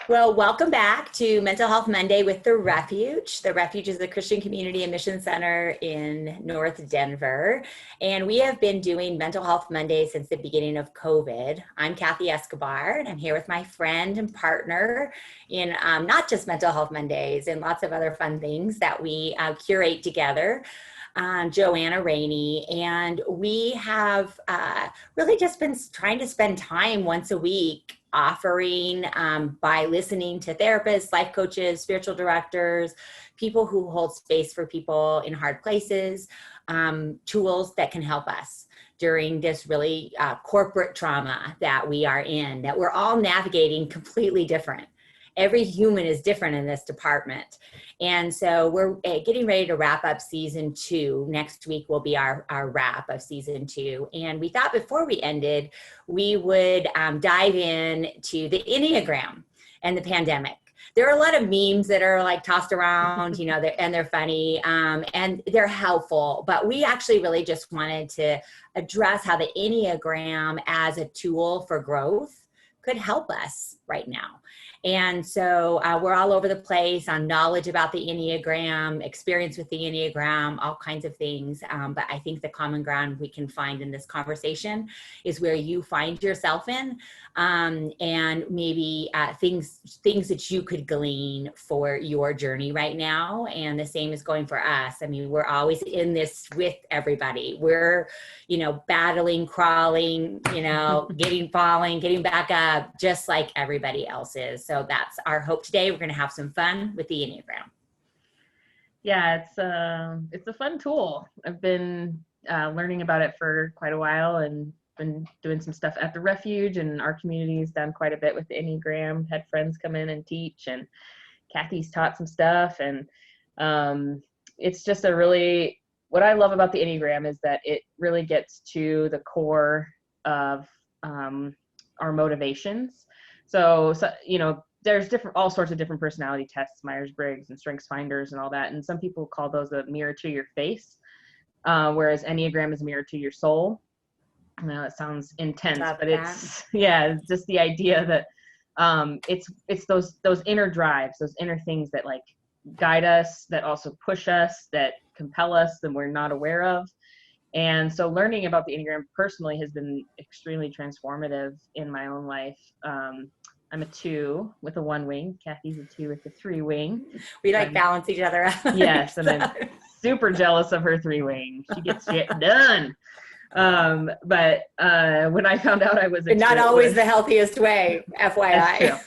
Well, welcome back to Mental Health Monday with The Refuge. The Refuge is a Christian community and mission center in North Denver. And we have been doing Mental Health Monday since the beginning of COVID. I'm Kathy Escobar, and I'm here with my friend and partner in not just Mental Health Mondays and lots of other fun things that we curate together. Joanna, Rainey, and we have really just been trying to spend time once a week offering by listening to therapists, life coaches, spiritual directors, people who hold space for people in hard places, tools that can help us during this really corporate trauma that we are in, that we're all navigating completely different. Every human is different in this department. And so we're getting ready to wrap up season 2. Next week will be our wrap of season 2. And we thought before we ended, we would dive in to the Enneagram and the pandemic. There are a lot of memes that are like tossed around, you know, and they're funny and they're helpful. But we actually really just wanted to address how the Enneagram as a tool for growth could help us right now. And so we're all over the place on knowledge about the Enneagram, experience with the Enneagram, all kinds of things. But I think the common ground we can find in this conversation is where you find yourself in, and maybe things that you could glean for your journey right now. And the same is going for us. I mean, we're always in this with everybody. We're, you know, battling, crawling, you know, falling, getting back up, just like everybody else is. So that's our hope today. We're going to have some fun with the Enneagram. Yeah, it's a fun tool. I've been learning about it for quite a while and been doing some stuff at the Refuge, and our community's done quite a bit with the Enneagram. Had friends come in and teach, and Kathy's taught some stuff. And it's just what I love about the Enneagram is that it really gets to the core of our motivations. So, you know, there's all sorts of different personality tests, Myers-Briggs and Strengths Finders and all that. And some people call those a mirror to your face, whereas Enneagram is a mirror to your soul. I know it sounds intense, but it's just the idea that it's those inner drives, those inner things that like guide us, that also push us, that compel us that we're not aware of. And so learning about the Enneagram personally has been extremely transformative in my own life. I'm a 2 with a 1 wing. Kathy's a 2 with a 3 wing. We like balance each other out. Yes, and I'm super jealous of her 3 wing. She gets shit done. But when I found out I was not always the healthiest way, FYI.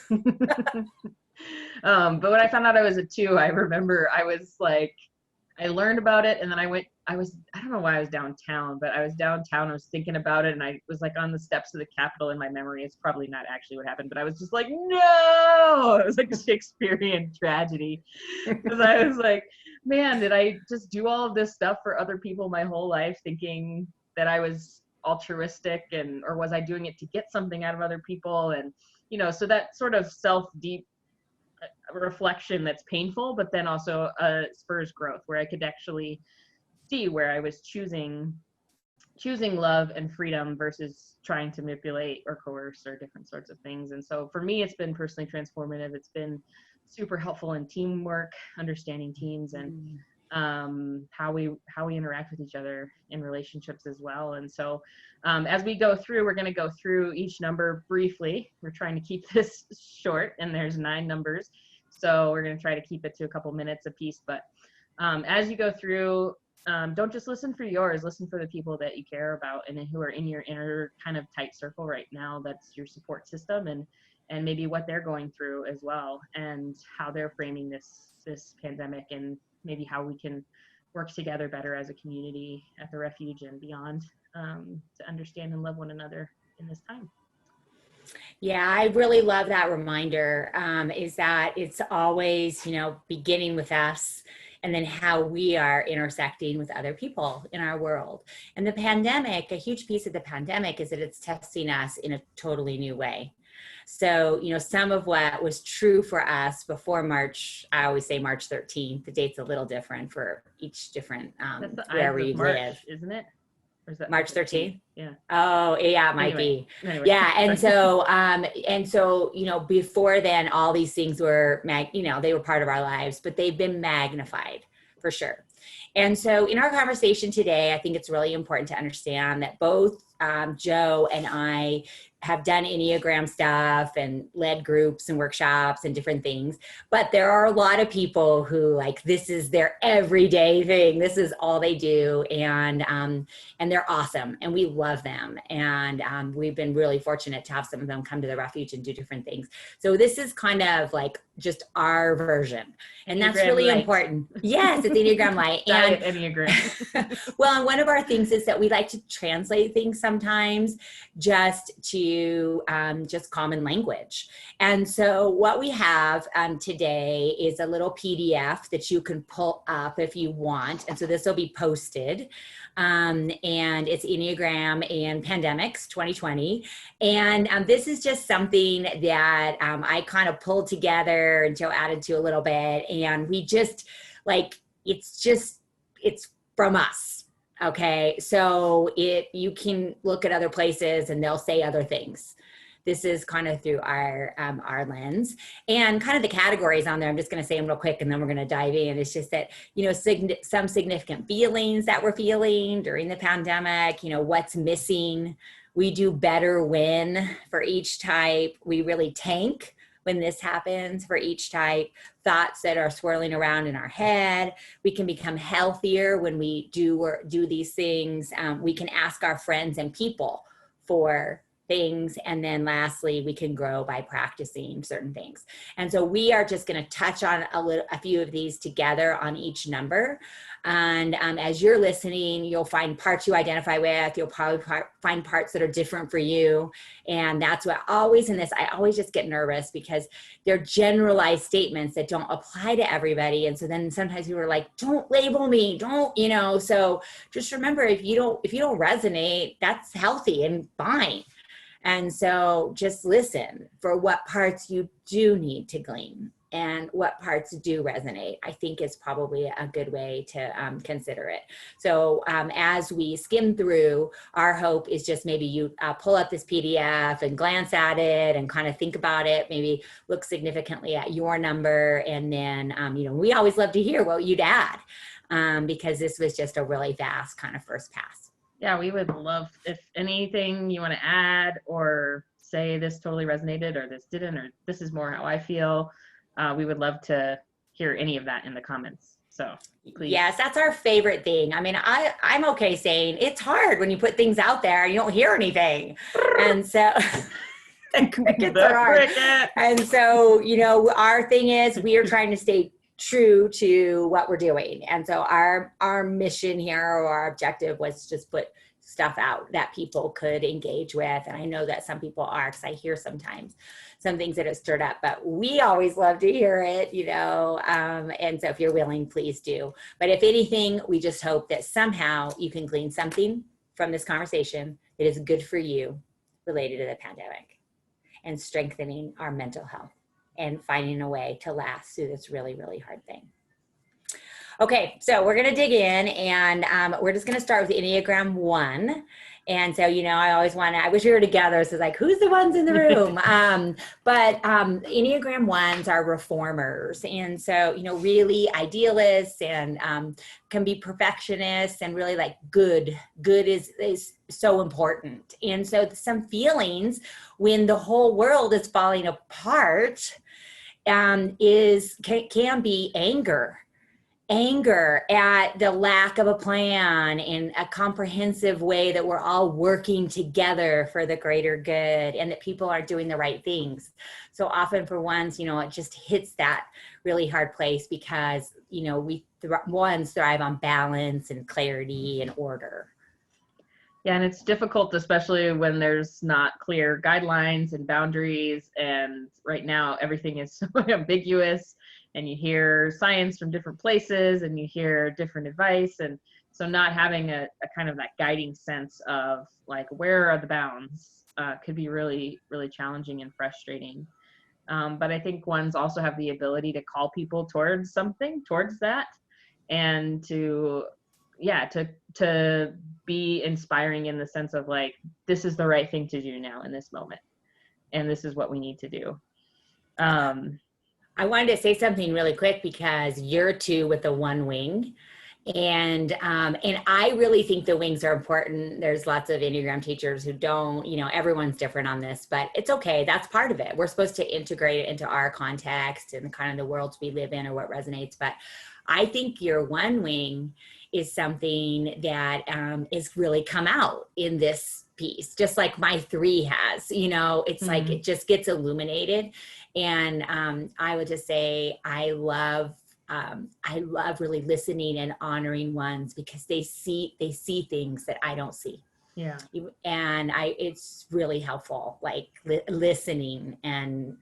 But when I found out I was a 2, I remember I was like, I learned about it, and then I don't know why I was downtown, but I was downtown, I was thinking about it, and I was like on the steps of the Capitol in my memory. It's probably not actually what happened, but I was just like, no! It was like a Shakespearean tragedy. Because I was like, man, did I just do all of this stuff for other people my whole life thinking that I was altruistic, or was I doing it to get something out of other people? And, you know, so that sort of deep reflection that's painful, but then also spurs growth, where I could actually see where I was choosing love and freedom versus trying to manipulate or coerce or different sorts of things. And so for me, it's been personally transformative. It's been super helpful in teamwork, understanding teams, and how we interact with each other in relationships as well. And so as we go through, we're going to go through each number briefly. We're trying to keep this short, and there's 9 numbers. So we're going to try to keep it to a couple minutes a piece. But as you go through, don't just listen for yours, listen for the people that you care about and who are in your inner kind of tight circle right now. That's your support system, and maybe what they're going through as well, and how they're framing this pandemic, and maybe how we can work together better as a community at the Refuge and beyond, to understand and love one another in this time. Yeah, I really love that reminder, is that it's always, you know, beginning with us, and then how we are intersecting with other people in our world. And the pandemic, a huge piece of the pandemic is that it's testing us in a totally new way. So, you know, some of what was true for us before March, I always say March 13th, the date's a little different for each different, That's the wherever Ides of you March, live. isn't it? Or is that March 13th? Yeah. Oh, yeah, it might be. Anyway. Yeah. And so, you know, before then, all these things were, they were part of our lives, but they've been magnified for sure. And so in our conversation today, I think it's really important to understand that both Joe and I have done Enneagram stuff and led groups and workshops and different things. But there are a lot of people who like, this is their everyday thing. This is all they do. And they're awesome. And we love them. And we've been really fortunate to have some of them come to the refuge and do different things. So this is kind of like just our version. And that's really important. Yes, it's Enneagram Light. Diet Enneagram. Well, and one of our things is that we like to translate things sometimes just to just common language. And so what we have today is a little PDF that you can pull up if you want. And so this will be posted. And it's Enneagram and Pandemics 2020. And this is just something that I kind of pulled together and Joe added to a little bit. And we just like, it's from us. Okay. So you can look at other places and they'll say other things. This is kind of through our lens and kind of the categories on there. I'm just going to say them real quick and then we're going to dive in. It's just that, you know, some significant feelings that we're feeling during the pandemic, you know, what's missing. We do better when for each type. We really tank when this happens for each type. Thoughts that are swirling around in our head. We can become healthier when we do these things. We can ask our friends and people for things. And then lastly, we can grow by practicing certain things. And so we are just going to touch on a few of these together on each number. And as you're listening, you'll find parts you identify with. You'll probably find parts that are different for you. And that's what always in this, I always just get nervous because they're generalized statements that don't apply to everybody. And so then sometimes people are like, don't label me, don't, you know, so just remember if you don't resonate, that's healthy and fine. And so just listen for what parts you do need to glean and what parts do resonate, I think is probably a good way to consider it. So as we skim through, our hope is just maybe you pull up this PDF and glance at it and kind of think about it, maybe look significantly at your number. And then, you know, we always love to hear what you'd add because this was just a really fast kind of first pass. Yeah, we would love if anything you want to add or say this totally resonated or this didn't or this is more how I feel. We would love to hear any of that in the comments. So please. Yes, that's our favorite thing. I mean, I'm okay saying it's hard when you put things out there, you don't hear anything. And so the crickets are hard. And so, you know, our thing is we are trying to stay true to what we're doing. And so our mission here or our objective was just put stuff out that people could engage with. And I know that some people are, because I hear sometimes some things that have stirred up, but we always love to hear it, you know. And so if you're willing, please do. But if anything, we just hope that somehow you can glean something from this conversation that is good for you related to the pandemic and strengthening our mental health and finding a way to last through this really, really hard thing. Okay, so we're gonna dig in and we're just gonna start with Enneagram 1. And so, you know, I wish we were together. So it's like, who's the ones in the room? But Enneagram 1s are reformers. And so, you know, really idealists and can be perfectionists and really like good is so important. And so some feelings when the whole world is falling apart can be anger at the lack of a plan in a comprehensive way that we're all working together for the greater good and that people aren't doing the right things. So often for ones, you know, it just hits that really hard place because, you know, ones thrive on balance and clarity and order. Yeah, and it's difficult, especially when there's not clear guidelines and boundaries. And right now, everything is so ambiguous. And you hear science from different places and you hear different advice. And so not having a kind of that guiding sense of like, where are the bounds could be really, really challenging and frustrating. But I think ones also have the ability to call people towards something, towards that, and to to be inspiring in the sense of like, this is the right thing to do now in this moment, and this is what we need to do. I wanted to say something really quick because you're two with the one wing. And I really think the wings are important. There's lots of Enneagram teachers who don't, everyone's different on this, but it's okay. That's part of it. We're supposed to integrate it into our context and kind of the worlds we live in or what resonates. But I think your one wing is something that is really come out in this piece, just like my 3 has, it's like it just gets illuminated. And I would just say I love really listening and honoring ones because they see things that I don't see. Yeah. And it's really helpful, like listening and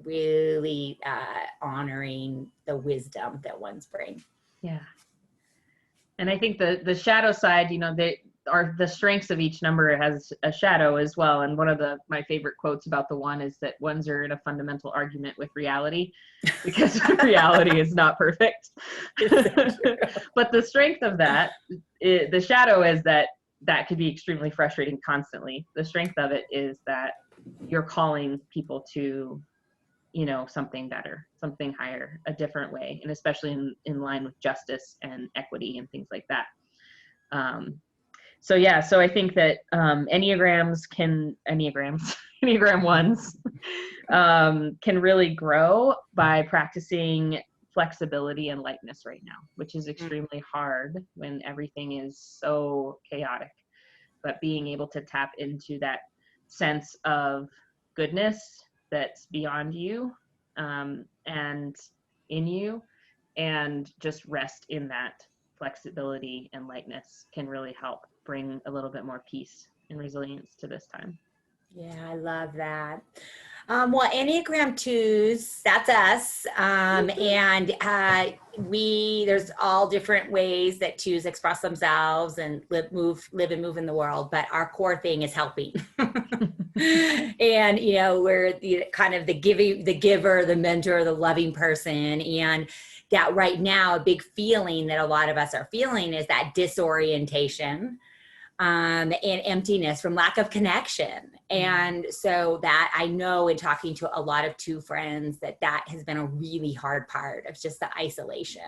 really honoring the wisdom that ones bring. Yeah. And I think the shadow side, they are the strengths of each number has a shadow as well. And one of my favorite quotes about the 1 is that ones are in a fundamental argument with reality because reality is not perfect. But the strength of that, the shadow is that could be extremely frustrating constantly. The strength of it is that you're calling people to, something better, something higher, a different way, and especially in line with justice and equity and things like that. So I think that Enneagram 1s can really grow by practicing flexibility and lightness right now, which is extremely hard when everything is so chaotic. But being able to tap into that sense of goodness that's beyond you and in you, and just rest in that flexibility and lightness can really help bring a little bit more peace and resilience to this time. Yeah, I love that. Well, Enneagram 2s, that's us. And there's all different ways that 2s express themselves and live and move in the world, but our core thing is helping. And, we're kind of the giver, the mentor, the loving person. And that right now, a big feeling that a lot of us are feeling is that disorientation and emptiness from lack of connection. And so that I know in talking to a lot of 2 friends that has been a really hard part of just the isolation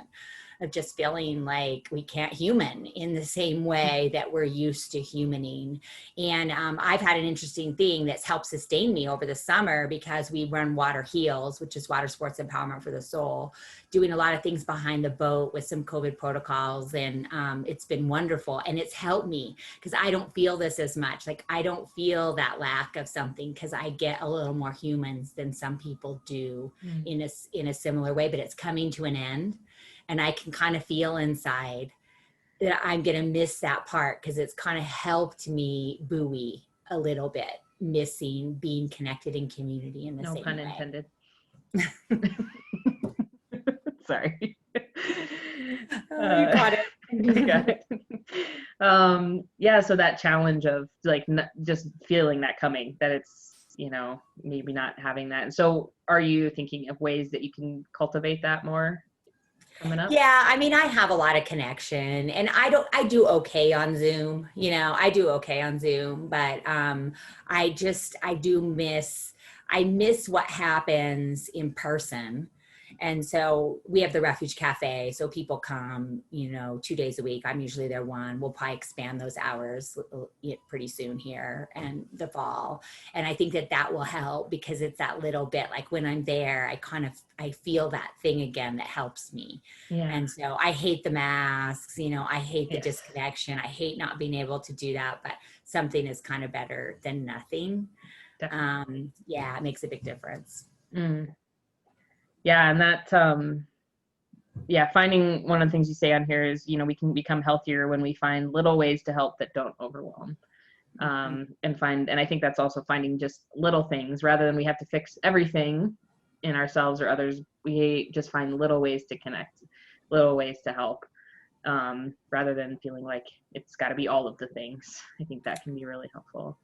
of just feeling like we can't human in the same way that we're used to humaning. And I've had an interesting thing that's helped sustain me over the summer because we run Water Heals, which is water sports empowerment for the soul, doing a lot of things behind the boat with some COVID protocols. And it's been wonderful. And it's helped me because I don't feel this as much. Like I don't feel that lack of something because I get a little more humans than some people do in a similar way, but it's coming to an end. And I can kind of feel inside that I'm going to miss that part because it's kind of helped me buoy a little bit, missing being connected in community in the same way. No pun intended. Sorry. You got it. I got it. So that challenge of like just feeling that coming, that it's, maybe not having that. And so are you thinking of ways that you can cultivate that more? Coming up? Yeah, I mean, I have a lot of connection and I do okay on Zoom, I do okay on Zoom, but I miss what happens in person. And so we have the Refuge Cafe. So people come, 2 days a week. I'm usually there 1. We'll probably expand those hours pretty soon here and the fall. And I think that will help because it's that little bit like when I'm there, I feel that thing again that helps me. Yeah. And so I hate the masks, I hate the disconnection. I hate not being able to do that, but something is kind of better than nothing. Definitely. It makes a big difference. Yeah. And that, finding one of the things you say on here is, we can become healthier when we find little ways to help that don't overwhelm. And I think that's also finding just little things rather than we have to fix everything in ourselves or others. We just find little ways to connect, little ways to help, rather than feeling like it's got to be all of the things. I think that can be really helpful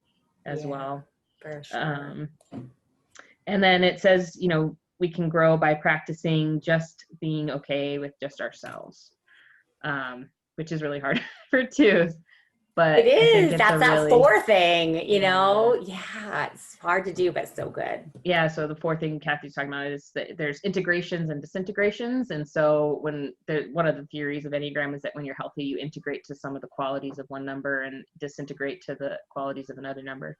as well. For sure. And then it says, we can grow by practicing just being okay with just ourselves. which is really hard for twos. But It I think is. it's That's a that really, four thing, you yeah. know? Yeah, it's hard to do, but so good. Yeah, so the fourth thing Kathy's talking about is that there's integrations and disintegrations. And so one of the theories of Enneagram is that when you're healthy, you integrate to some of the qualities of one number and disintegrate to the qualities of another number.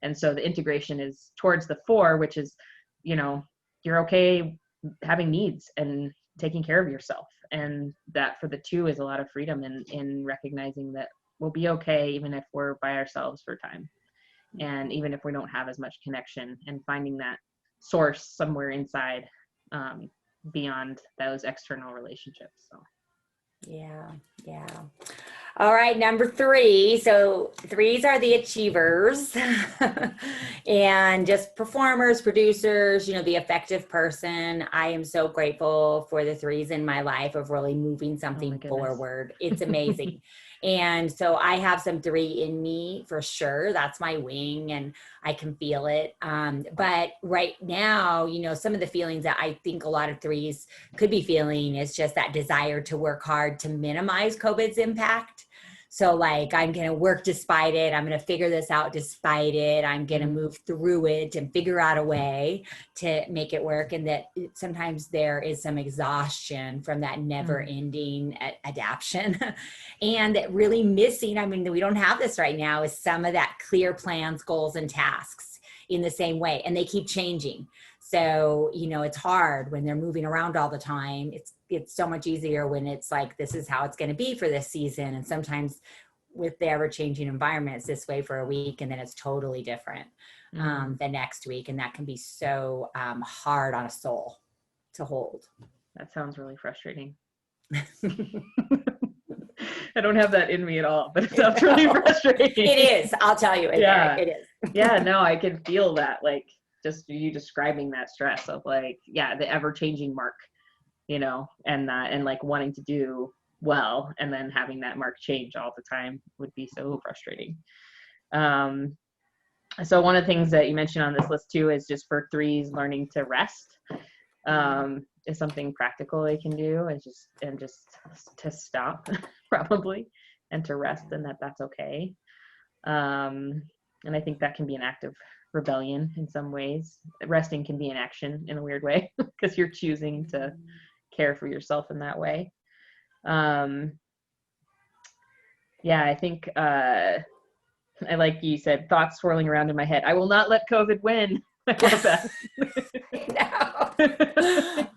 And so the integration is towards the four, which is, you know, you're okay having needs and taking care of yourself. And that for the two is a lot of freedom in recognizing that we'll be okay even if we're by ourselves for time. And even if we don't have as much connection, and finding that source somewhere inside, beyond those external relationships. So Yeah. All right, number three. So threes are the achievers and just performers, producers, you know, the effective person. I am so grateful for the threes in my life of really moving something forward. It's amazing. And so I have some three in me for sure. That's my wing and I can feel it. But right now, you know, some of the feelings that I think a lot of threes could be feeling is just that desire to work hard to minimize COVID's impact. So like, I'm going to work despite it. I'm going to figure this out despite it. I'm going to move through it and figure out a way to make it work. And that sometimes there is some exhaustion from that never ending adaptation and that really missing, I mean, we don't have this right now, is some of that clear plans, goals, and tasks in the same way. And they keep changing. So, you know, it's hard when they're moving around all the time. It's so much easier when it's like, this is how it's going to be for this season. And sometimes with the ever-changing environment, it's this way for a week and then it's totally different the next week. And that can be so hard on a soul to hold. that sounds really frustrating. I don't have that in me at all, but it sounds really frustrating. It is. I'll tell you. Yeah. It is. Yeah, no, I can feel that, like, just you describing that stress of like, yeah, the ever-changing mark, you know, and like wanting to do well and then having that mark change all the time would be so frustrating. So one of the things that you mentioned on this list too is just for threes, learning to rest is something practical they can do, and just to stop probably and to rest, and that's okay. And I think that can be an act of rebellion in some ways. Resting can be an action in a weird way because you're choosing to care for yourself in that way. Yeah, I think I like you said, thoughts swirling around in my head. I will not let COVID win. I love that.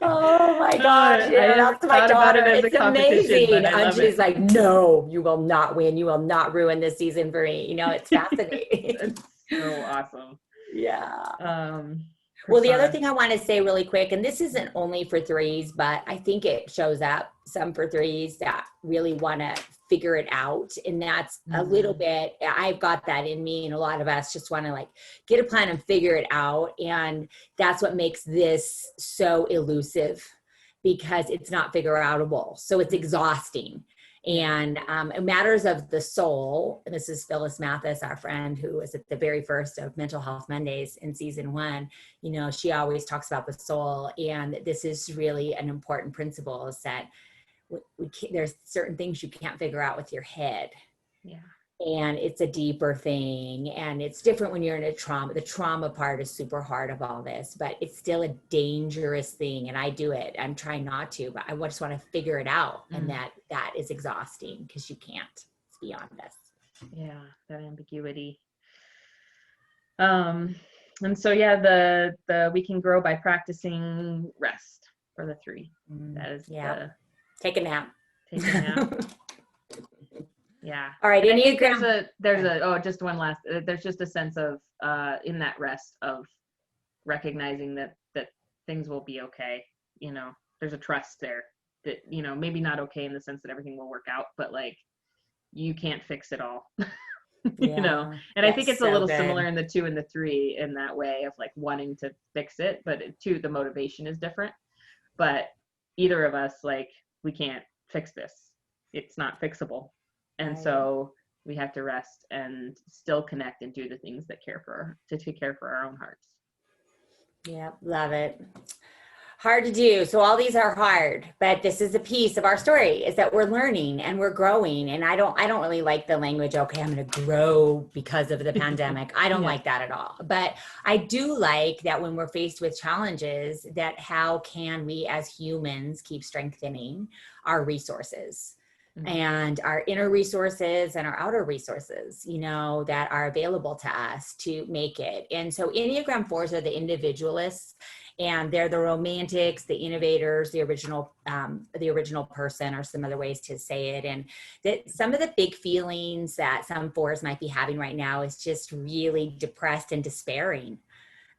Oh my gosh. Yeah, that's my daughter. It's amazing. And she's like, no, you will not win. You will not ruin this season for me. You know, it's fascinating. That's so awesome. Yeah. Well, the other thing I want to say really quick, and this isn't only for threes, but I think it shows up some for threes that really want to figure it out. And that's a little bit, I've got that in me, and a lot of us just want to like get a plan and figure it out. And that's what makes this so elusive, because it's not figure outable. So it's exhausting. And matters of the soul, and this is Phyllis Mathis, our friend, who was at the very first of Mental Health Mondays in season 1. You know, she always talks about the soul, and this is really an important principle, is that there's certain things you can't figure out with your head. Yeah. And it's a deeper thing, and it's different when you're in a trauma. The trauma part is super hard of all this, but it's still a dangerous thing. And I do it. I'm trying not to, but I just want to figure it out. And that is exhausting because you can't. It's beyond us. Yeah, that ambiguity. And so yeah, the we can grow by practicing rest for the 3. That is take a nap. Take a nap. Yeah. All right. Enneagram. Just one last. There's just a sense of in that rest of recognizing that things will be okay. You know, there's a trust there that, you know, maybe not okay in the sense that everything will work out, but like you can't fix it all. You know, and I think it's a little similar in the 2 and the 3 in that way of like wanting to fix it, but too the motivation is different. But either of us, like, we can't fix this. It's not fixable. And so we have to rest and still connect and do the things that to take care for our own hearts. Yeah, love it. Hard to do. So all these are hard, but this is a piece of our story, is that we're learning and we're growing. And I don't really like the language, okay, I'm going to grow because of the pandemic. I don't like that at all. But I do like that when we're faced with challenges, that how can we as humans keep strengthening our resources and our inner resources and our outer resources, you know, that are available to us to make it. And so Enneagram 4s are the individualists, and they're the romantics, the innovators, the original person, or some other ways to say it. And that some of the big feelings that some 4s might be having right now is just really depressed and despairing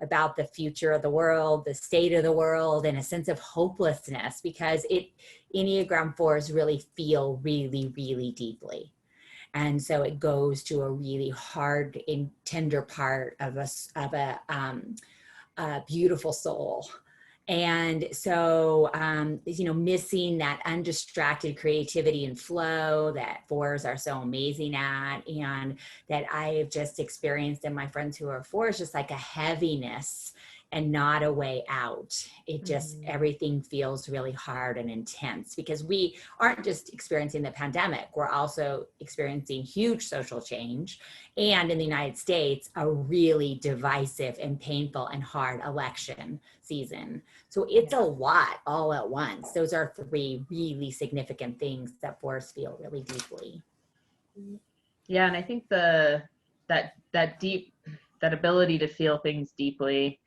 about the future of the world, the state of the world, and a sense of hopelessness, because Enneagram 4s really feel really, really deeply. And so it goes to a really hard and tender part of a beautiful soul. And so, you know, missing that undistracted creativity and flow that 4s are so amazing at, and that I've just experienced in my friends who are 4s, just like a heaviness and not a way out. It just, everything feels really hard and intense, because we aren't just experiencing the pandemic, we're also experiencing huge social change. And in the United States, a really divisive and painful and hard election season. So it's a lot all at once. Those are 3 really significant things that 4s feel really deeply. Yeah, and I think that ability to feel things deeply,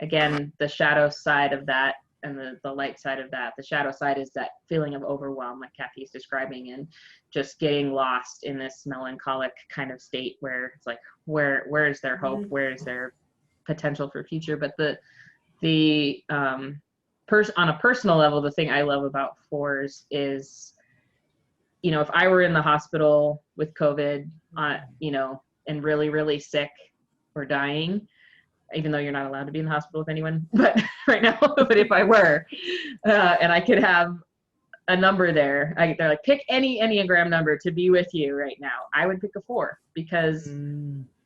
again, the shadow side of that and the light side of that. The shadow side is that feeling of overwhelm, like Kathy's describing, and just getting lost in this melancholic kind of state where it's like, where is their hope? Where is their potential for future? But on a personal level, the thing I love about 4s is, you know, if I were in the hospital with COVID, you know, and really, really sick or dying, even though you're not allowed to be in the hospital with anyone, but right now, but if I were, and I could have a number there, they're like, pick any Enneagram number to be with you right now, I would pick a 4, because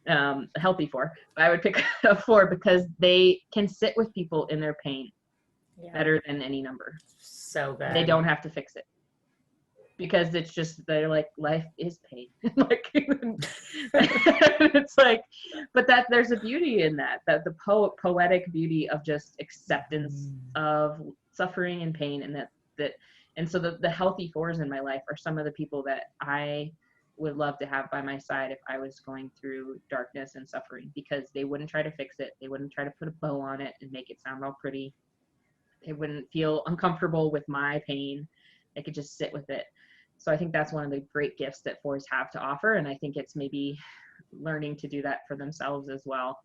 a healthy 4. But I would pick a 4 because they can sit with people in their pain better than any number. So good. They don't have to fix it, because it's just, they're like, life is pain. Like, it's like, but that there's a beauty in that the poetic beauty of just acceptance of suffering and pain, and and so the healthy 4s in my life are some of the people that I would love to have by my side if I was going through darkness and suffering, because they wouldn't try to fix it. They wouldn't try to put a bow on it and make it sound all pretty. They wouldn't feel uncomfortable with my pain. They could just sit with it. So I think that's one of the great gifts that 4s have to offer. And I think it's maybe learning to do that for themselves as well.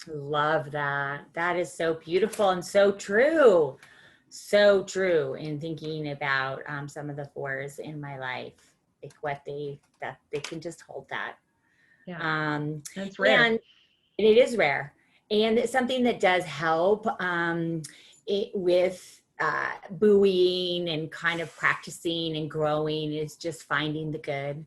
Love that. That is so beautiful and so true. So true in thinking about some of the 4s in my life, like that they can just hold that. Yeah. It's rare. And it is rare. And it's something that does help with buoying and kind of practicing and growing is just finding the good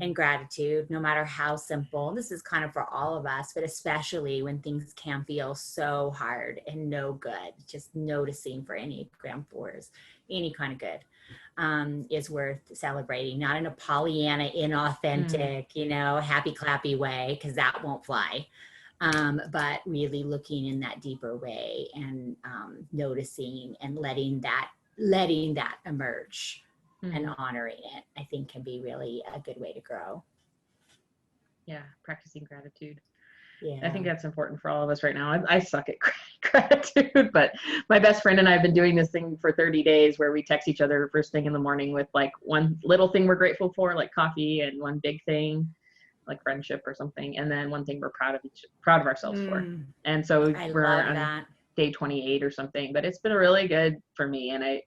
and gratitude, no matter how simple. This is kind of for all of us, but especially when things can feel so hard and no good, just noticing for Enneagram 4s, any kind of good is worth celebrating, not in a Pollyanna, inauthentic, you know, happy clappy way, because that won't fly. But really looking in that deeper way and noticing and letting that emerge and honoring it, I think can be really a good way to grow. Yeah, practicing gratitude. Yeah, I think that's important for all of us right now. I suck at gratitude, but my best friend and I have been doing this thing for 30 days where we text each other first thing in the morning with like one little thing we're grateful for, like coffee, and one big thing, like friendship or something, and then one thing we're proud of ourselves for. And so we're on day 28 or something, but it's been really good for me. And I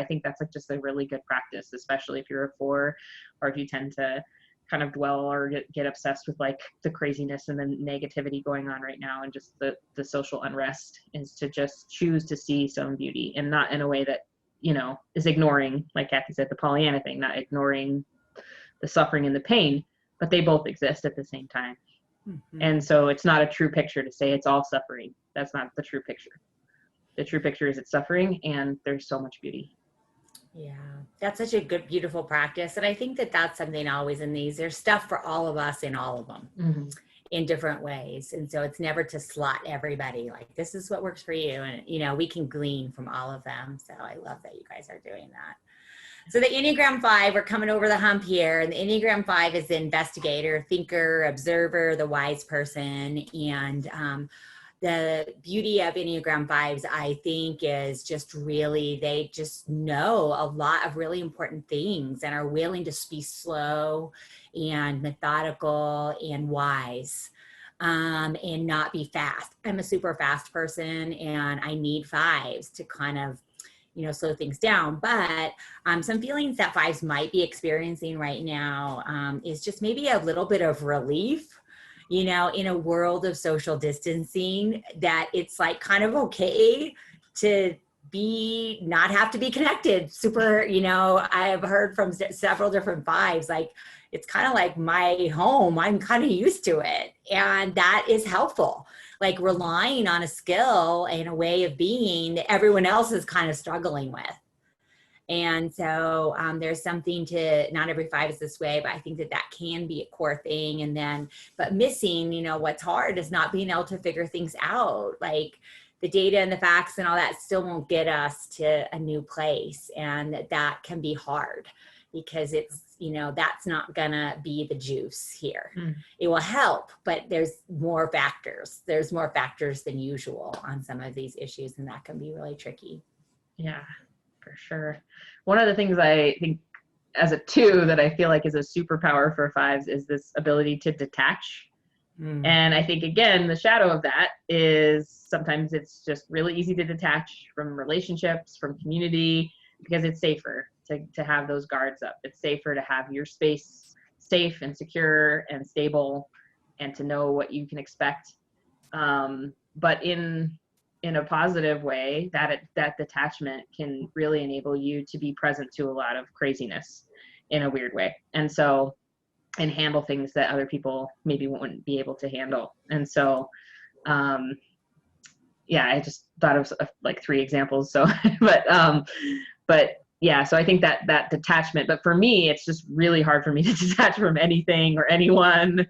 think that's like just a really good practice, especially if you're a 4, or if you tend to kind of dwell or get obsessed with like the craziness and the negativity going on right now, and just the social unrest, is to just choose to see some beauty, and not in a way that, you know, is ignoring, like Kathy said, the Pollyanna thing, not ignoring the suffering and the pain, but they both exist at the same time. And so it's not a true picture to say it's all suffering. That's not the true picture. the true picture is it's suffering, and there's so much beauty. Yeah, that's such a good, beautiful practice. And I think that that's something always in these, there's stuff for all of us in all of them. Mm-hmm. In different ways. And so it's never to slot everybody like, this is what works for you. And, you know, we can glean from all of them. So I love that you guys are doing that. So the Enneagram 5, we're coming over the hump here. And the Enneagram 5 is the investigator, thinker, observer, the wise person. And the beauty of Enneagram 5s, I think, is just really, they just know a lot of really important things and are willing to be slow and methodical and wise, and not be fast. I'm a super fast person, and I need 5s to kind of, you know, slow things down. But some feelings that 5s might be experiencing right now is just maybe a little bit of relief, you know, in a world of social distancing, that it's like kind of okay to be, not have to be connected super, you know. I've heard from several different 5s, like, it's kind of like my home, I'm kind of used to it. And that is helpful, like relying on a skill and a way of being that everyone else is kind of struggling with. And so there's something to, not every 5 is this way, but I think that that can be a core thing. And then, but missing, you know, what's hard is not being able to figure things out. Like the data and the facts and all that still won't get us to a new place. And that can be hard because it's, you know, that's not gonna be the juice here. It will help, but there's more factors. There's more factors than usual on some of these issues, and that can be really tricky. Yeah, for sure. One of the things I think as a 2 that I feel like is a superpower for 5s is this ability to detach. And I think, again, the shadow of that is sometimes it's just really easy to detach from relationships, from community, because it's safer to have those guards up. It's safer to have your space safe and secure and stable and to know what you can expect. But in a positive way, that detachment can really enable you to be present to a lot of craziness in a weird way. And so, and handle things that other people maybe wouldn't be able to handle. And so, yeah, I just thought of like 3 examples. So, but yeah, so I think that detachment, but for me, it's just really hard for me to detach from anything or anyone.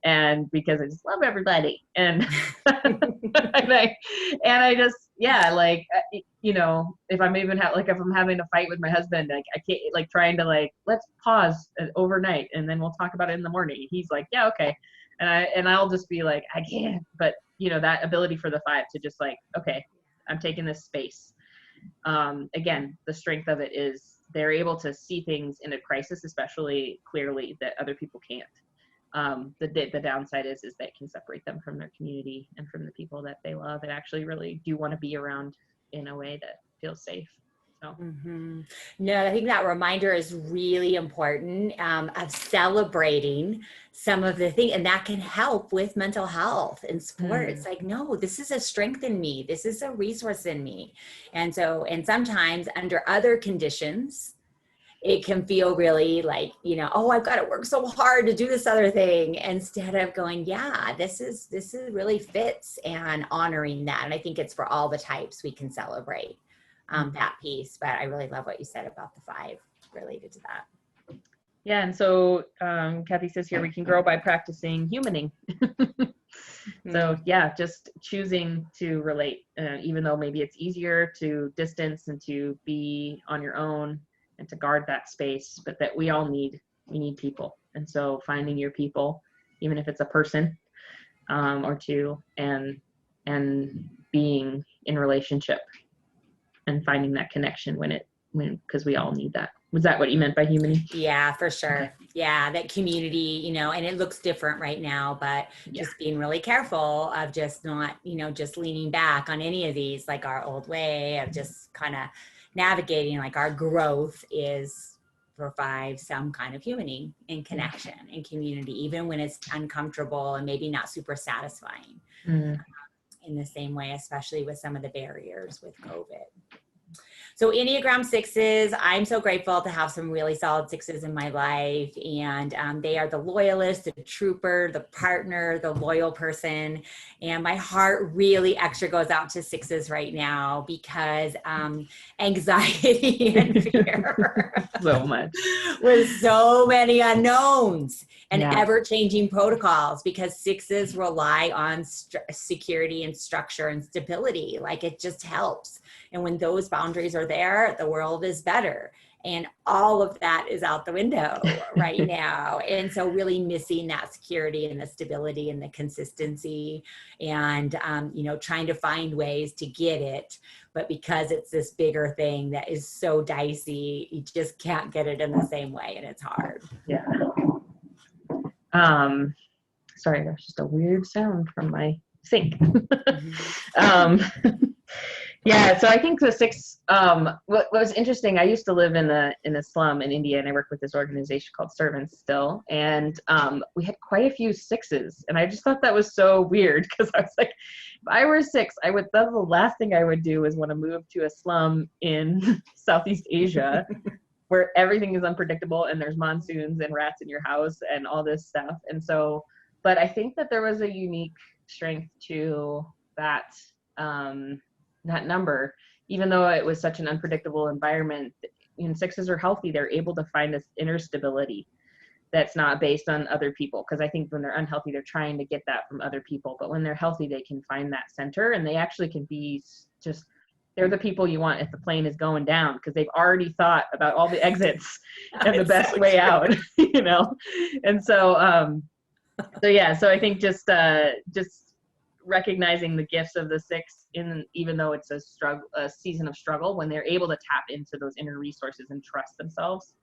And because I just love everybody. And, and I just, yeah, like, you know, if I'm even if I'm having a fight with my husband, like I can't, like trying to like, let's pause overnight and then we'll talk about it in the morning. He's like, yeah, okay. And I'll just be like, I can't, but you know, that ability for the 5 to just like, okay, I'm taking this space. Again, the strength of it is they're able to see things in a crisis, especially clearly, that other people can't. The downside is that it can separate them from their community and from the people that they love and actually really do want to be around in a way that feels safe. So. No, I think that reminder is really important, of celebrating some of the things, and that can help with mental health and support. It's like, no, this is a strength in me. This is a resource in me. And so, and sometimes under other conditions, it can feel really like, you know, oh, I've got to work so hard to do this other thing, instead of going, yeah, this is really fits, and honoring that. And I think it's for all the types we can celebrate that piece. But I really love what you said about the 5 related to that. Yeah, and so Kathy says here, we can grow by practicing humaning. So yeah, just choosing to relate, even though maybe it's easier to distance and to be on your own and to guard that space, but that we need people. And so finding your people, even if it's a person or 2, and being in relationship and finding that connection because we all need that. Was that what you meant by humaning? Yeah, for sure. Okay. Yeah, that community, you know, and it looks different right now, but just being really careful of just not, you know, just leaning back on any of these, like our old way of just kind of navigating, like our growth is for 5, some kind of humaning and connection and community, even when it's uncomfortable and maybe not super satisfying in the same way, especially with some of the barriers with COVID. So Enneagram sixes, I'm so grateful to have some really solid sixes in my life. And they are the loyalist, the trooper, the partner, the loyal person. And my heart really extra goes out to sixes right now because anxiety and fear So much. with so many unknowns and Yeah. ever-changing protocols, because sixes rely on security and structure and stability. Like, it just helps. And when those boundaries are there, the world is better. And all of that is out the window right now. And so really missing that security and the stability and the consistency, and, trying to find ways to get it. But because it's this bigger thing that is so dicey, you just can't get it in the same way, and it's hard. Yeah. Sorry, there's just a weird sound from my sink. Yeah, so I think the six, what was interesting, I used to live in a slum in India, and I worked with this organization called Servants still, and we had quite a few sixes, and I just thought that was so weird, because I was like, if I were six, that's the last thing I would do is want to move to a slum in Southeast Asia where everything is unpredictable and there's monsoons and rats in your house and all this stuff. And so, but I think that there was a unique strength to that, that number, even though it was such an unpredictable environment. Sixes are healthy. They're able to find this inner stability that's not based on other people. Because I think when they're unhealthy, they're trying to get that from other people. But when they're healthy, they can find that center, and they actually can be just, they're the people you want if the plane is going down, because they've already thought about all the exits and the best way out, And so, so I think just recognizing the gifts of the six, even though it's a season of struggle, when they're able to tap into those inner resources and trust themselves,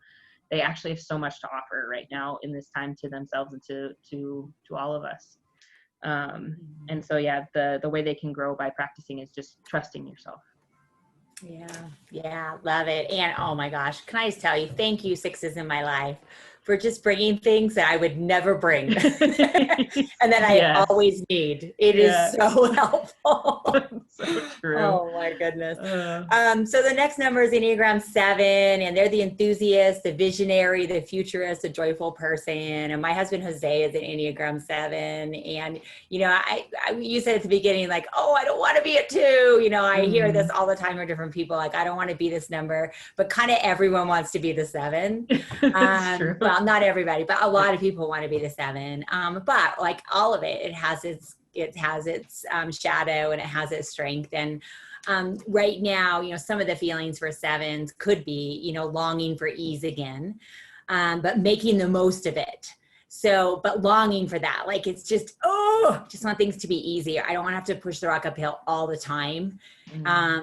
they actually have so much to offer right now in this time to themselves and to all of us. And so, the way they can grow by practicing is just trusting yourself. Yeah, love it. And oh my gosh, can I just tell you, thank you, sixes in my life, for just bringing things that I would never bring and that I always need. It is so helpful. So true. Oh my goodness. So the next number is Enneagram 7, and they're the enthusiast, the visionary, the futurist, the joyful person. And my husband Jose is an Enneagram 7. And you said at the beginning, like, oh, I don't want to be a 2. I hear this all the time from different people, like, I don't want to be this number, but kind of everyone wants to be the 7. Well, not everybody, but a lot of people want to be the 7. But like all of it, it has its shadow, and it has its strength. And right now, some of the feelings for 7s could be, longing for ease again, but making the most of it. So, but longing for that, like, it's just, just want things to be easier. I don't want to have to push the rock uphill all the time,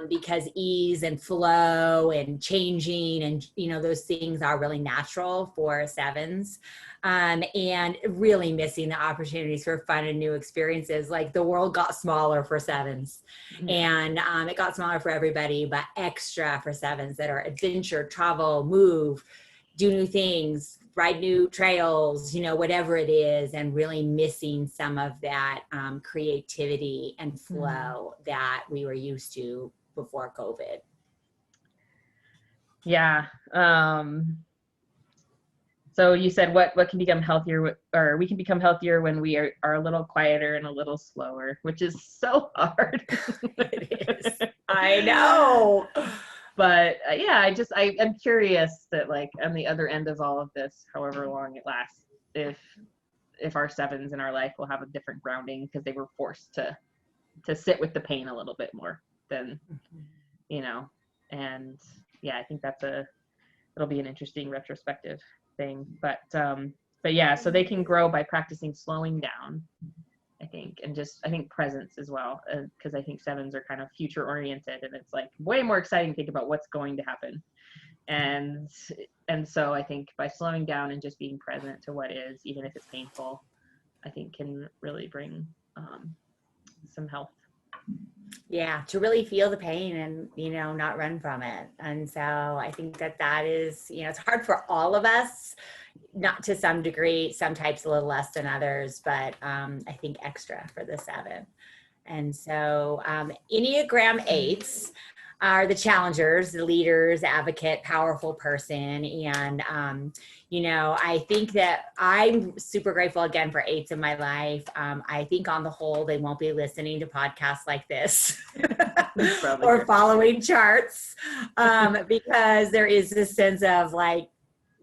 because ease and flow and changing and, those things are really natural for 7s. And really missing the opportunities for fun and new experiences. Like, the world got smaller for 7s, and it got smaller for everybody, but extra for 7s that are adventure, travel, move, do new things, ride new trails, whatever it is, and really missing some of that creativity and flow that we were used to before COVID. Yeah. So you said what can become healthier, or we can become healthier when we are a little quieter and a little slower, which is so hard. It is. I know. But I'm curious that, like, on the other end of all of this, however long it lasts, if our 7s in our life will have a different grounding, because they were forced to sit with the pain a little bit more than, and I think it'll be an interesting retrospective thing. But so they can grow by practicing slowing down, I think, and I think presence as well, because I think 7s are kind of future oriented, and it's like way more exciting to think about what's going to happen. And so I think by slowing down and just being present to what is, even if it's painful, I think can really bring some health. Yeah, to really feel the pain and, not run from it. And so I think that is, it's hard for all of us, not to some degree, some types a little less than others, but I think extra for the 7. And so Enneagram 8s, are the challengers, the leaders, advocate, powerful person. And, I think that I'm super grateful again for eights in my life. I think on the whole, they won't be listening to podcasts like this or following charts because there is this sense of like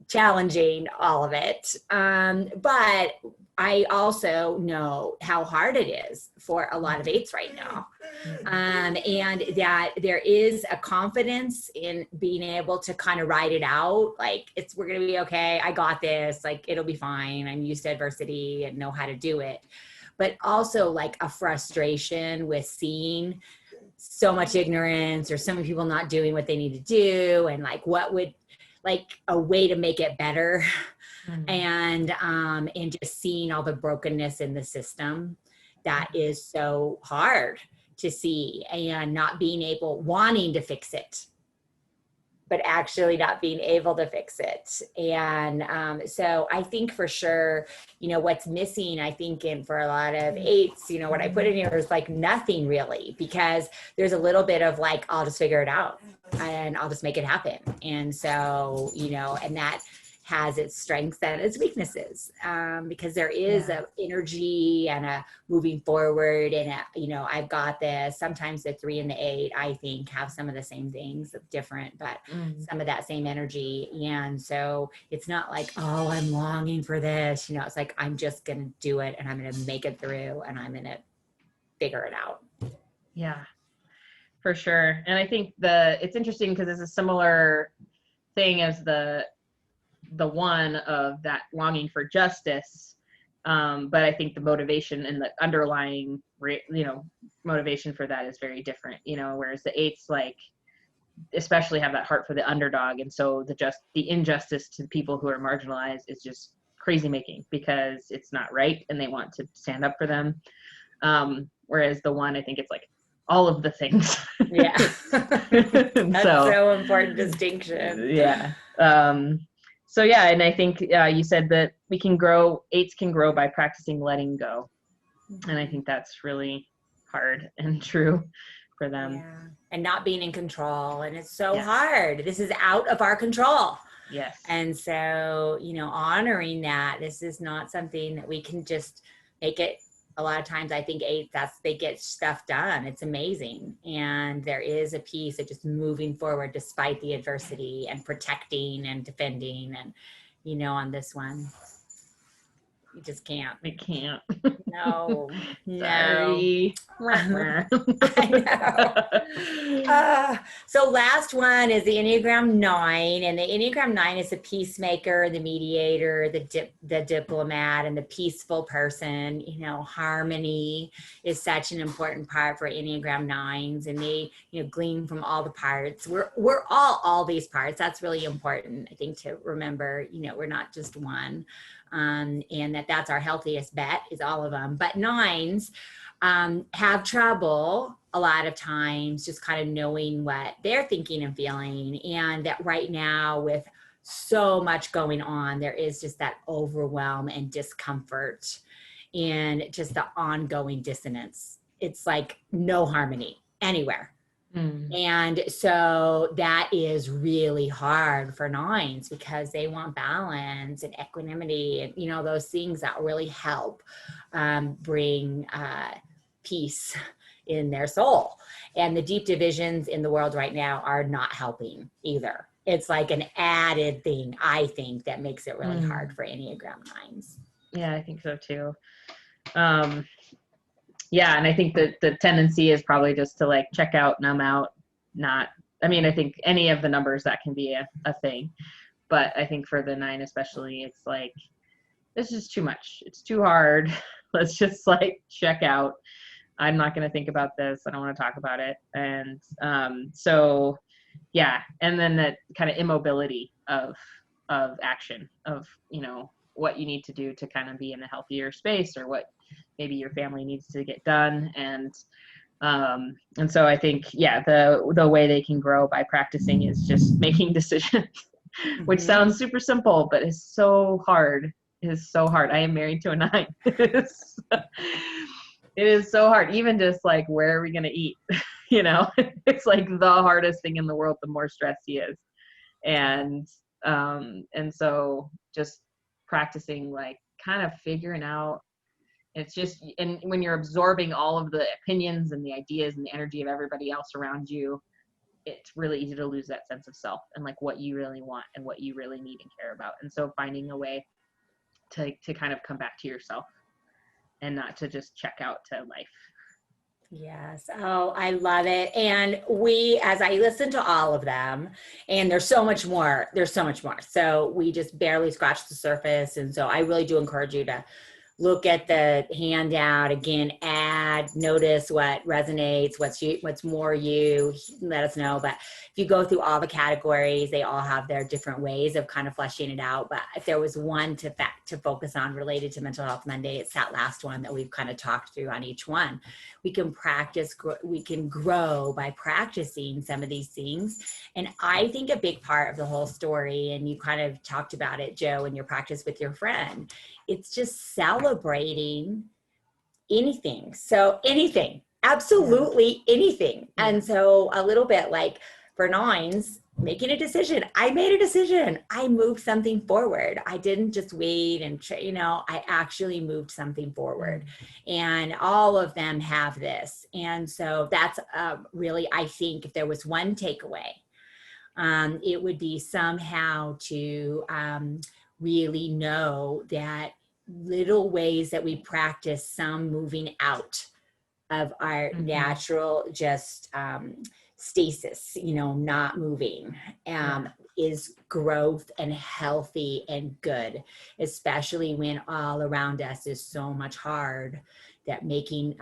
challenging all of it. But I also know how hard it is for a lot of eights right now. And that there is a confidence in being able to kind of ride it out. Like we're going to be okay. I got this. Like, it'll be fine. I'm used to adversity and know how to do it. But also like a frustration with seeing so much ignorance or so many people not doing what they need to do. And like, what would like a way to make it better. And just seeing all the brokenness in the system that is so hard to see, and not being wanting to fix it, but actually not being able to fix it. And so I think for sure, what's missing, I think for a lot of eights, what I put in here is like nothing really, because there's a little bit of like, I'll just figure it out and I'll just make it happen. And so, and that has its strengths and its weaknesses, because there is a energy and a moving forward and I've got this. Sometimes the 3 and the 8, I think, have some of the same things, different, but some of that same energy. And so it's not like, oh, I'm longing for this, it's like, I'm just going to do it and I'm going to make it through and I'm going to figure it out. Yeah, for sure. And I think it's interesting because it's a similar thing as the one of that longing for justice. But I think the motivation and the underlying, motivation for that is very different, whereas the 8s, like, especially have that heart for the underdog. And so the injustice to people who are marginalized is just crazy making because it's not right. And they want to stand up for them. Whereas the 1, I think it's like all of the things. Yeah. That's so important distinction. Yeah. So yeah, and I think you said that 8s can grow by practicing letting go. And I think that's really hard and true for them. Yeah. And not being in control. And it's so hard. This is out of our control. Yes. And so, honoring that, this is not something that we can just make it. A lot of times I think 8s, they get stuff done. It's amazing. And there is a piece of just moving forward despite the adversity and protecting and defending. And, on this one, you just can't. We can't. No. Sorry. I know. So last one is the Enneagram 9, and the Enneagram 9 is the peacemaker, the mediator, the diplomat, and the peaceful person. Harmony is such an important part for Enneagram 9s, and they glean from all the parts. We're all these parts. That's really important, I think, to remember. We're not just one. And that's our healthiest bet, is all of them. But 9s have trouble a lot of times just kind of knowing what they're thinking and feeling. And that right now, with so much going on, there is just that overwhelm and discomfort and just the ongoing dissonance. It's like no harmony anywhere. And so that is really hard for 9s because they want balance and equanimity and, those things that really help bring peace in their soul. And the deep divisions in the world right now are not helping either. It's like an added thing, I think, that makes it really hard for Enneagram 9s. Yeah, I think so too. Yeah, and I think that the tendency is probably just to like check out, numb out, I think any of the numbers that can be a thing. But I think for the 9 especially, it's like, this is too much. It's too hard. Let's just like check out. I'm not going to think about this. I don't want to talk about it. And so, yeah. And then that kind of immobility of action, of, what you need to do to kind of be in a healthier space, or what maybe your family needs to get done. And so I think, the way they can grow by practicing is just making decisions, which sounds super simple, but is so hard. It is so hard. I am married to a 9. It is so hard. Even just like, where are we going to eat? You know, it's like the hardest thing in the world, the more stressed he is. And so just practicing, like kind of figuring out, it's just, and when you're absorbing all of the opinions and the ideas and the energy of everybody else around you, it's really easy to lose that sense of self and like what you really want and what you really need and care about. And so finding a way to kind of come back to yourself and not to just check out to life. Yes. Oh, I love it. And as I listen to all of them, and there's so much more, So we just barely scratched the surface. And so I really do encourage you to look at the handout again, notice what resonates, what's more you, let us know. But if you go through all the categories, they all have their different ways of kind of fleshing it out. But if there was one to focus on related to Mental Health Monday, it's that last one that we've kind of talked through on each one. We can grow by practicing some of these things. And I think a big part of the whole story, and you kind of talked about it, Joe, in your practice with your friend, it's just celebrating anything. So anything, absolutely anything. Yeah. And so a little bit like for nines, making a decision. I made a decision. I moved something forward. I didn't just wait and, I actually moved something forward. And all of them have this. And so that's really, I think if there was one takeaway, it would be somehow to really know that little ways that we practice some moving out of our natural just stasis, not moving, is growth and healthy and good, especially when all around us is so much hard, that making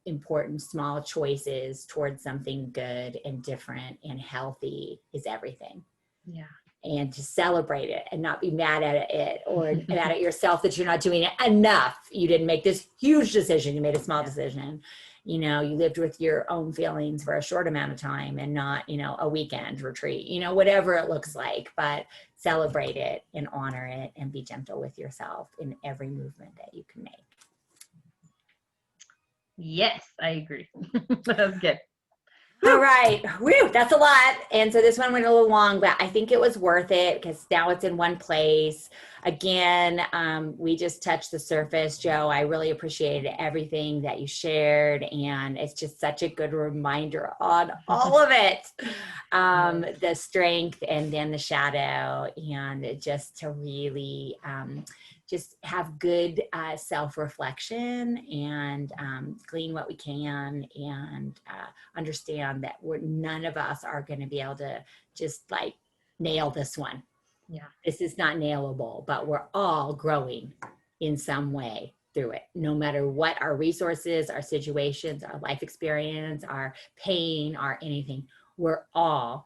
important small choices towards something good and different and healthy is everything. Yeah. And to celebrate it and not be mad at it or mad at yourself that you're not doing it enough. You didn't make this huge decision. You made a small decision. You lived with your own feelings for a short amount of time and not, a weekend retreat, whatever it looks like, but celebrate it and honor it and be gentle with yourself in every movement that you can make. Yes, I agree. That's good. All right. Whew, that's a lot. And so this one went a little long, but I think it was worth it because now it's in one place. Again, we just touched the surface, Joe. I really appreciated everything that you shared. And it's just such a good reminder on all of it. The strength and then the shadow, and just to really just have good self-reflection and glean what we can and understand that none of us are going to be able to just like nail this one. Yeah. This is not nailable, but we're all growing in some way through it, no matter what our resources, our situations, our life experience, our pain, our anything. We're all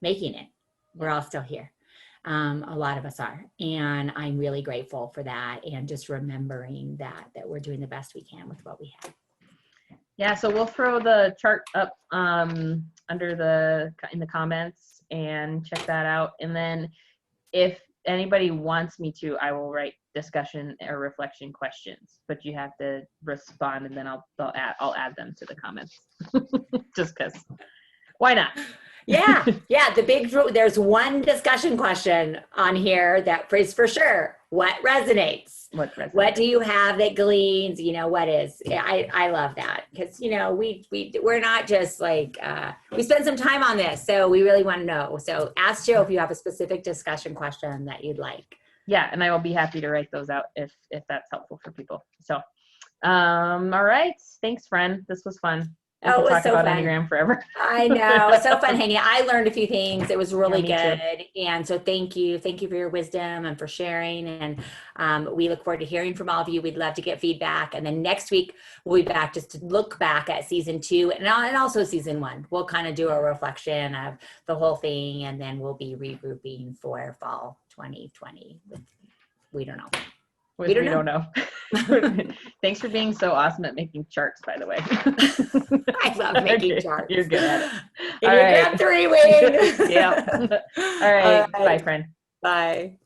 making it. We're all still here. A lot of us are, and I'm really grateful for that, and just remembering that we're doing the best we can with what we have. Yeah, so we'll throw the chart up in the comments and check that out. And then if anybody wants me to, I will write discussion or reflection questions, but you have to respond, and then I'll add them to the comments. Just because, why not? Yeah. There's one discussion question on here that is for sure. What resonates? What do you have that gleans? What is? I love that because we're not just like we spend some time on this, so we really want to know. So ask Joe if you have a specific discussion question that you'd like. Yeah, and I will be happy to write those out if that's helpful for people. So, all right, thanks, friend. This was fun. We could talk about Enneagram forever. I know. So fun hanging out. I learned a few things. It was really good. Too. And so thank you. Thank you for your wisdom and for sharing. And we look forward to hearing from all of you. We'd love to get feedback. And then next week, we'll be back just to look back at season 2 and also season 1. We'll kind of do a reflection of the whole thing. And then we'll be regrouping for fall 2020 with, we don't know. We don't know. Thanks for being so awesome at making charts, by the way. I love making charts. You're good at it. Enneagram 3 wing. Yeah. All right. Bye, friend. Bye.